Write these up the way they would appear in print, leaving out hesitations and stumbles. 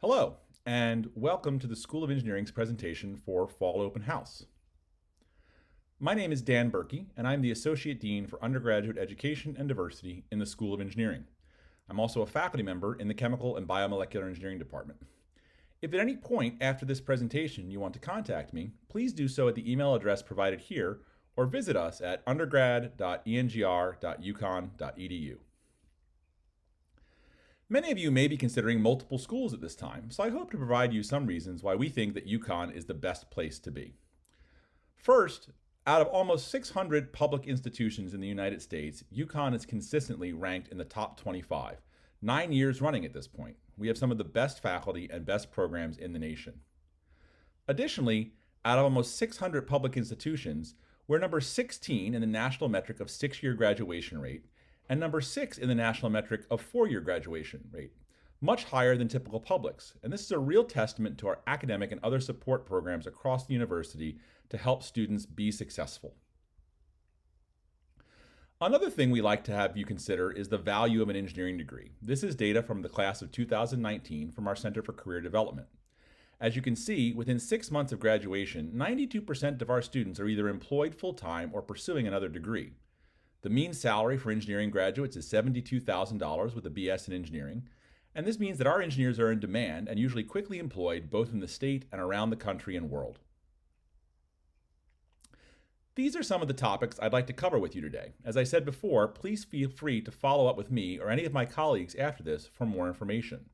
Hello, and welcome to the School of Engineering's presentation for Fall Open House. My name is Dan Burkey, and I'm the Associate Dean for Undergraduate Education and Diversity in the School of Engineering. I'm also a faculty member in the Chemical and Biomolecular Engineering Department. If at any point after this presentation you want to contact me, please do so at the email address provided here or visit us at undergrad.engr.uconn.edu. Many of you may be considering multiple schools at this time, so I hope to provide you some reasons why we think that UConn is the best place to be. First, out of almost 600 public institutions in the United States, UConn is consistently ranked in the top 25, 9 years running at this point. We have some of the best faculty and best programs in the nation. Additionally, out of almost 600 public institutions, we're number 16 in the national metric of 6-year graduation rate, and number 6 in the national metric of 4-year graduation rate, much higher than typical publics. And this is a real testament to our academic and other support programs across the university to help students be successful. Another thing we like to have you consider is the value of an engineering degree. This is data from the class of 2019 from our Center for Career Development. As you can see, within 6 months of graduation, 92% of our students are either employed full-time or pursuing another degree. The mean salary for engineering graduates is $72,000 with a BS in engineering, and this means that our engineers are in demand and usually quickly employed both in the state and around the country and world. These are some of the topics I'd like to cover with you today. As I said before, please feel free to follow up with me or any of my colleagues after this for more information.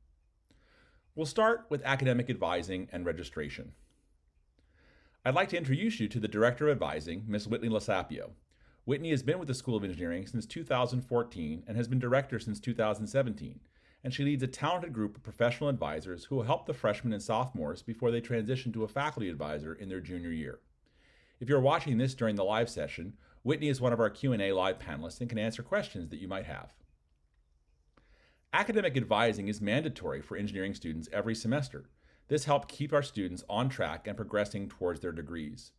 We'll start with academic advising and registration. I'd like to introduce you to the Director of Advising, Ms. Whitney Lasapio. Whitney has been with the School of Engineering since 2014 and has been director since 2017, and she leads a talented group of professional advisors who will help the freshmen and sophomores before they transition to a faculty advisor in their junior year. If you're watching this during the live session, Whitney is one of our Q&A live panelists and can answer questions that you might have. Academic advising is mandatory for engineering students every semester. This helps keep our students on track and progressing towards their degrees.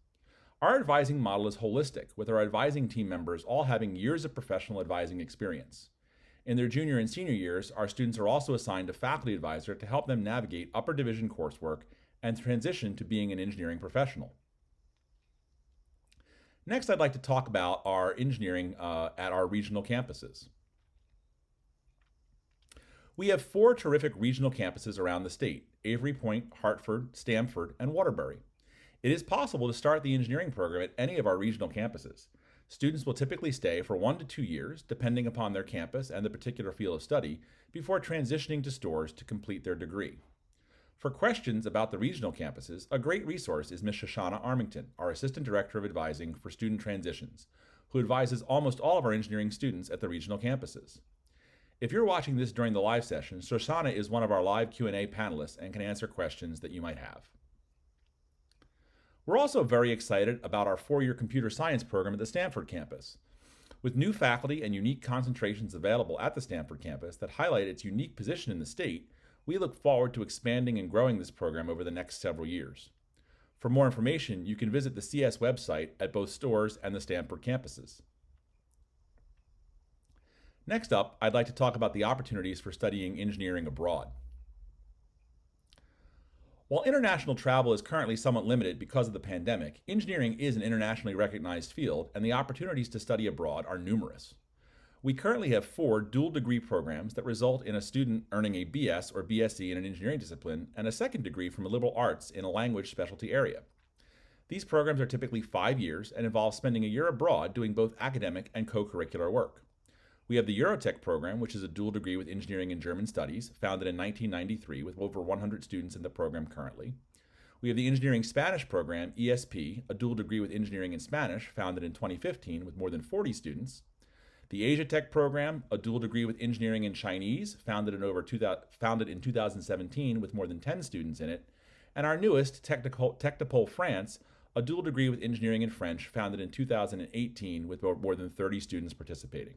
Our advising model is holistic, with our advising team members all having years of professional advising experience. In their junior and senior years, our students are also assigned a faculty advisor to help them navigate upper division coursework and transition to being an engineering professional. Next, I'd like to talk about our engineering at our regional campuses. We have 4 terrific regional campuses around the state: Avery Point, Hartford, Stamford, and Waterbury. It is possible to start the engineering program at any of our regional campuses. Students will typically stay for 1 to 2 years, depending upon their campus and the particular field of study, before transitioning to stores to complete their degree. For questions about the regional campuses, a great resource is Ms. Shoshana Armington, our Assistant Director of Advising for Student Transitions, who advises almost all of our engineering students at the regional campuses. If you're watching this during the live session, Shoshana is one of our live Q&A panelists and can answer questions that you might have. We're also very excited about our 4-year computer science program at the Stanford campus. With new faculty and unique concentrations available at the Stanford campus that highlight its unique position in the state, we look forward to expanding and growing this program over the next several years. For more information, you can visit the CS website at both Storrs and the Stanford campuses. Next up, I'd like to talk about the opportunities for studying engineering abroad. While international travel is currently somewhat limited because of the pandemic, engineering is an internationally recognized field, and the opportunities to study abroad are numerous. We currently have 4 dual degree programs that result in a student earning a BS or BSc in an engineering discipline and a second degree from a liberal arts in a language specialty area. These programs are typically 5 years and involve spending a year abroad doing both academic and co-curricular work. We have the Eurotech program, which is a dual degree with engineering and German studies, founded in 1993 with over 100 students in the program currently. We have the Engineering Spanish program, ESP, a dual degree with engineering and Spanish, founded in 2015 with more than 40 students. The Asia Tech program, a dual degree with engineering and Chinese, founded in 2017 with more than 10 students in it. And our newest, Technopole France, a dual degree with engineering and French, founded in 2018 with more than 30 students participating.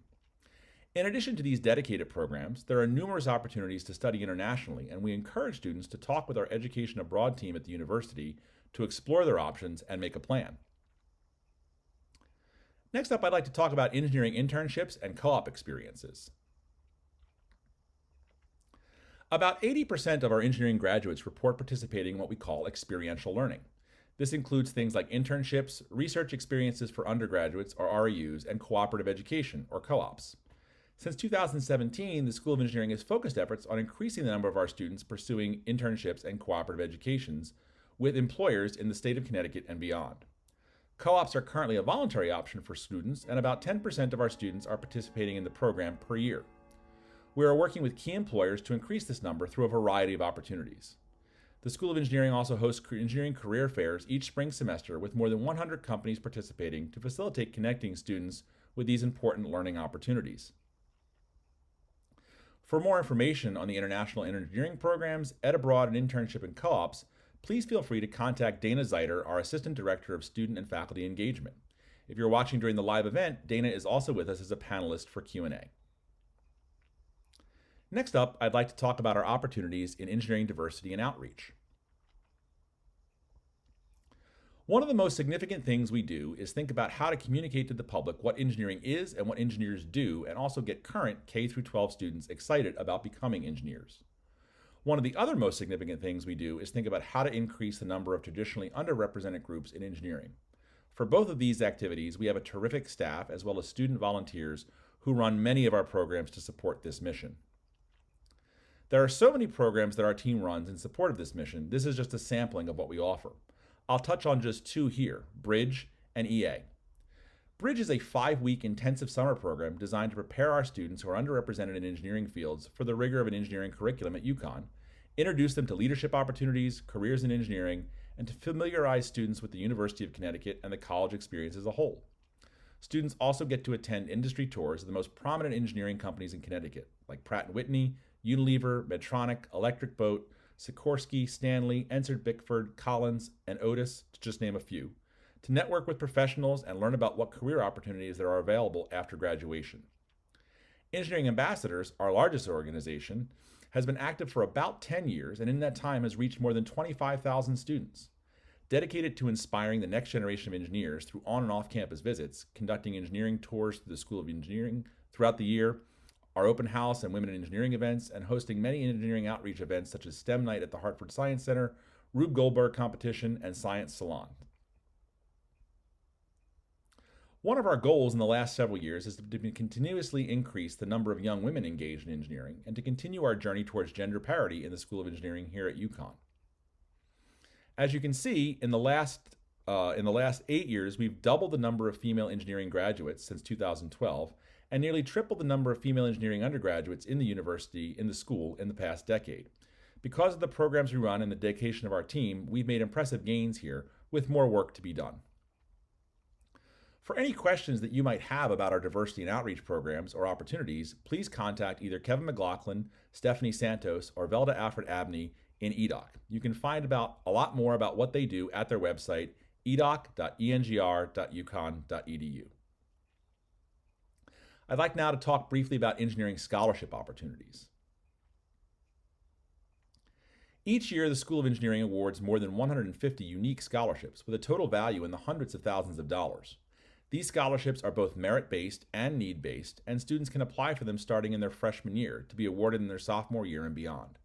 In addition to these dedicated programs, there are numerous opportunities to study internationally, and we encourage students to talk with our Education Abroad team at the university to explore their options and make a plan. Next up, I'd like to talk about engineering internships and co-op experiences. About 80% of our engineering graduates report participating in what we call experiential learning. This includes things like internships, research experiences for undergraduates or REUs, and cooperative education or co-ops. Since 2017, the School of Engineering has focused efforts on increasing the number of our students pursuing internships and cooperative educations with employers in the state of Connecticut and beyond. Co-ops are currently a voluntary option for students, and about 10% of our students are participating in the program per year. We are working with key employers to increase this number through a variety of opportunities. The School of Engineering also hosts engineering career fairs each spring semester with more than 100 companies participating to facilitate connecting students with these important learning opportunities. For more information on the international engineering programs, Ed Abroad, and internship and co-ops, please feel free to contact Dana Zeiter, our Assistant Director of Student and Faculty Engagement. If you're watching during the live event, Dana is also with us as a panelist for Q&A. Next up, I'd like to talk about our opportunities in engineering diversity and outreach. One of the most significant things we do is think about how to communicate to the public what engineering is and what engineers do, and also get current K-12 students excited about becoming engineers. One of the other most significant things we do is think about how to increase the number of traditionally underrepresented groups in engineering. For both of these activities, we have a terrific staff as well as student volunteers who run many of our programs to support this mission. There are so many programs that our team runs in support of this mission. This is just a sampling of what we offer. I'll touch on just two here, Bridge and EA. Bridge is a 5-week intensive summer program designed to prepare our students who are underrepresented in engineering fields for the rigor of an engineering curriculum at UConn, introduce them to leadership opportunities, careers in engineering, and to familiarize students with the University of Connecticut and the college experience as a whole. Students also get to attend industry tours of the most prominent engineering companies in Connecticut, like Pratt & Whitney, Unilever, Medtronic, Electric Boat, Sikorsky, Stanley, Ensard Bickford, Collins, and Otis, to just name a few, to network with professionals and learn about what career opportunities there are available after graduation. Engineering Ambassadors, our largest organization, has been active for about 10 years and in that time has reached more than 25,000 students. Dedicated to inspiring the next generation of engineers through on and off campus visits, conducting engineering tours through the School of Engineering throughout the year, our open house and women in engineering events, and hosting many engineering outreach events such as STEM Night at the Hartford Science Center, Rube Goldberg Competition, and Science Salon. One of our goals in the last several years is to continuously increase the number of young women engaged in engineering and to continue our journey towards gender parity in the School of Engineering here at UConn. As you can see, in the last 8 years, we've doubled the number of female engineering graduates since 2012 and nearly tripled the number of female engineering undergraduates in the school in the past decade. Because of the programs we run and the dedication of our team, we've made impressive gains here with more work to be done. For any questions that you might have about our diversity and outreach programs or opportunities, please contact either Kevin McLaughlin, Stephanie Santos, or Velda Alfred Abney in EDOC. You can find a lot more about what they do at their website, edoc.engr.uconn.edu. I'd like now to talk briefly about engineering scholarship opportunities. Each year, the School of Engineering awards more than 150 unique scholarships with a total value in the hundreds of thousands of dollars. These scholarships are both merit-based and need-based, and students can apply for them starting in their freshman year to be awarded in their sophomore year and beyond.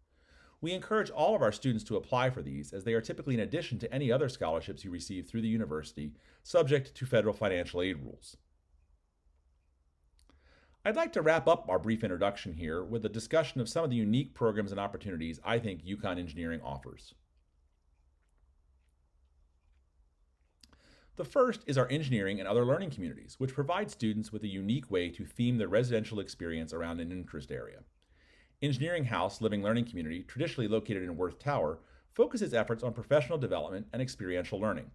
We encourage all of our students to apply for these, as they are typically in addition to any other scholarships you receive through the university, subject to federal financial aid rules. I'd like to wrap up our brief introduction here with a discussion of some of the unique programs and opportunities I think UConn Engineering offers. The first is our engineering and other learning communities, which provide students with a unique way to theme their residential experience around an interest area. Engineering House Living Learning Community, traditionally located in Worth Tower, focuses efforts on professional development and experiential learning.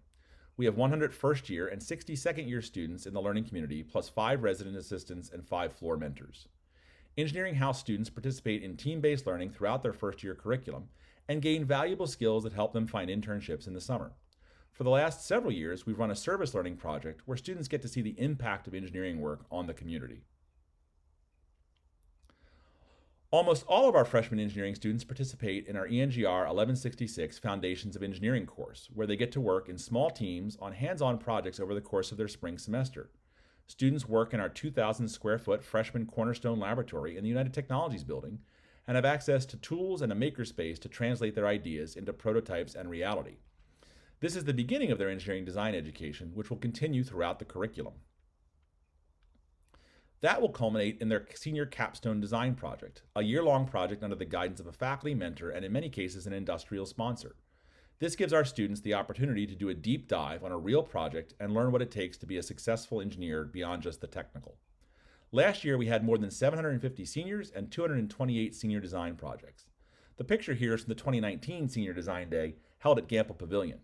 We have 100 first-year and 60 second-year students in the learning community, plus 5 resident assistants and 5 floor mentors. Engineering House students participate in team-based learning throughout their first-year curriculum and gain valuable skills that help them find internships in the summer. For the last several years, we've run a service learning project where students get to see the impact of engineering work on the community. Almost all of our freshman engineering students participate in our ENGR 1166 Foundations of Engineering course, where they get to work in small teams on hands-on projects over the course of their spring semester. Students work in our 2,000 square foot freshman Cornerstone Laboratory in the United Technologies building and have access to tools and a makerspace to translate their ideas into prototypes and reality. This is the beginning of their engineering design education, which will continue throughout the curriculum. That will culminate in their senior capstone design project, a year-long project under the guidance of a faculty mentor and in many cases an industrial sponsor. This gives our students the opportunity to do a deep dive on a real project and learn what it takes to be a successful engineer beyond just the technical. Last year, we had more than 750 seniors and 228 senior design projects. The picture here is from the 2019 Senior Design Day held at Gamble Pavilion.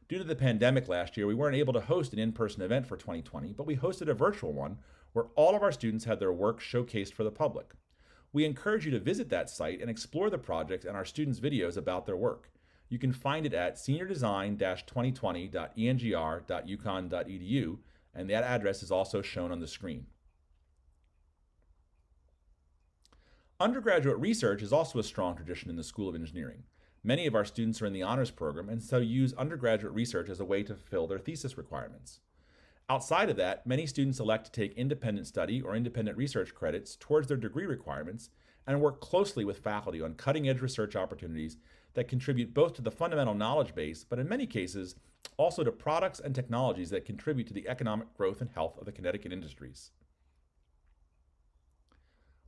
Due to the pandemic last year, we weren't able to host an in-person event for 2020, but we hosted a virtual one where all of our students had their work showcased for the public. We encourage you to visit that site and explore the project and our students' videos about their work. You can find it at seniordesign-2020.engr.uconn.edu, and that address is also shown on the screen. Undergraduate research is also a strong tradition in the School of Engineering. Many of our students are in the honors program and so use undergraduate research as a way to fulfill their thesis requirements. Outside of that, many students elect to take independent study or independent research credits towards their degree requirements and work closely with faculty on cutting-edge research opportunities that contribute both to the fundamental knowledge base, but in many cases, also to products and technologies that contribute to the economic growth and health of the Connecticut industries.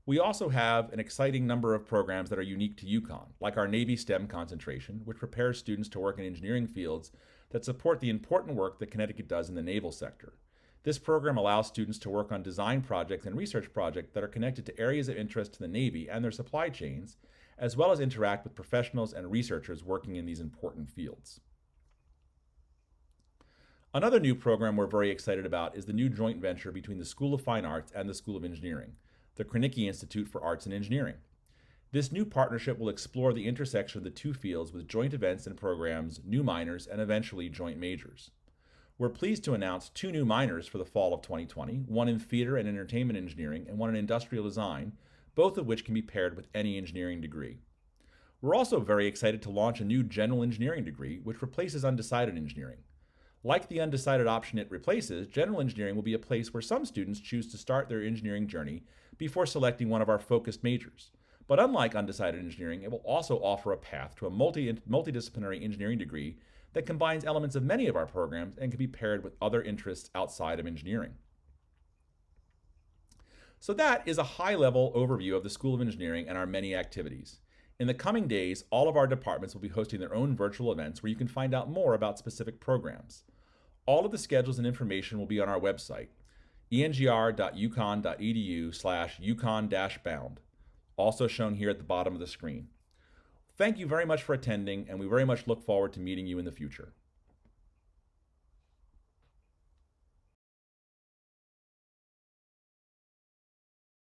We also have an exciting number of programs that are unique to UConn, like our Navy STEM concentration, which prepares students to work in engineering fields that support the important work that Connecticut does in the naval sector. This program allows students to work on design projects and research projects that are connected to areas of interest to the Navy and their supply chains, as well as interact with professionals and researchers working in these important fields. Another new program we're very excited about is the new joint venture between the School of Fine Arts and the School of Engineering, the Krenicki Institute for Arts and Engineering. This new partnership will explore the intersection of the two fields with joint events and programs, new minors, and eventually joint majors. We're pleased to announce 2 new minors for the fall of 2020, one in theater and entertainment engineering and one in industrial design, both of which can be paired with any engineering degree. We're also very excited to launch a new general engineering degree, which replaces undecided engineering. Like the undecided option it replaces, general engineering will be a place where some students choose to start their engineering journey before selecting one of our focused majors. But unlike undecided engineering, it will also offer a path to a multidisciplinary engineering degree that combines elements of many of our programs and can be paired with other interests outside of engineering. So that is a high-level overview of the School of Engineering and our many activities. In the coming days, all of our departments will be hosting their own virtual events where you can find out more about specific programs. All of the schedules and information will be on our website, engr.uconn.edu/uconn-bound, also shown here at the bottom of the screen. Thank you very much for attending, and we very much look forward to meeting you in the future.